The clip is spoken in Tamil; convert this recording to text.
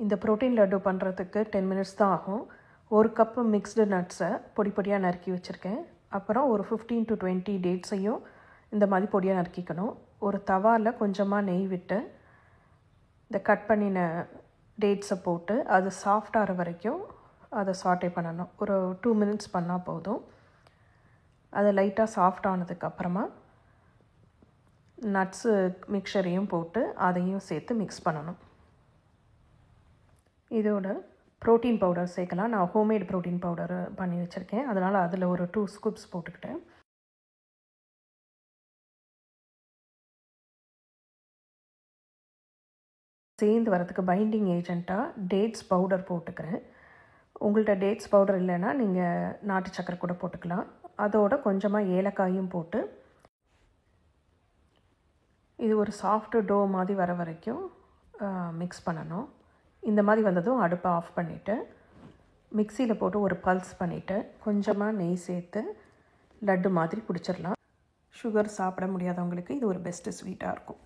இந்த ப்ரோட்டீன் லட்டு பண்ணுறதுக்கு 10 மினிட்ஸ் தான் ஆகும். ஒரு கப்பு மிக்ஸ்டு நட்ஸை பொடி பொடியாக நறுக்கி வச்சுருக்கேன். அப்புறம் ஒரு 15 to 20 டேட்ஸையும் இந்த மாதிரி பொடியாக நறுக்கிக்கணும். ஒரு தவாவில் கொஞ்சமாக நெய் விட்டு இந்த கட் பண்ணின டேட்ஸை போட்டு அது சாஃப்டாகிற வரைக்கும் அதை சாட்டே பண்ணணும். ஒரு 2 மினிட்ஸ் பண்ணால் போதும். அது லைட்டாக சாஃப்ட் ஆனதுக்கப்புறமா நட்ஸு மிக்சரையும் போட்டு அதையும் சேர்த்து மிக்ஸ் பண்ணணும். இதோட ப்ரோட்டீன் பவுடர் சேர்க்கலாம். நான் ஹோம்மேட் ப்ரோட்டீன் பவுடர் பண்ணி வச்சுருக்கேன். அதனால் அதில் ஒரு 2 ஸ்கூப்ஸ் போட்டுக்கிட்டேன். சேர்ந்து வரதுக்கு பைண்டிங் ஏஜெண்ட்டாக டேட்ஸ் பவுடர் போட்டுக்கிறேன். உங்கள்கிட்ட டேட்ஸ் பவுடர் இல்லைன்னா நீங்கள் நாட்டு சக்கரை கூட போட்டுக்கலாம். அதோட கொஞ்சமாக ஏலக்காயும் போட்டு இது ஒரு சாஃப்ட் டோ மாதிரி வர வரைக்கும் மிக்ஸ் பண்ணணும். இந்த மாதிரி வந்ததும் அடுப்பை ஆஃப் பண்ணிவிட்டு மிக்சியில் போட்டு ஒரு பல்ஸ் பண்ணிவிட்டு கொஞ்சமாக நெய் சேர்த்து லட்டு மாதிரி பிடிச்சிடலாம். சுகர் சாப்பிட முடியாதவங்களுக்கு இது ஒரு பெஸ்ட்டு ஸ்வீட்டாக இருக்கும்.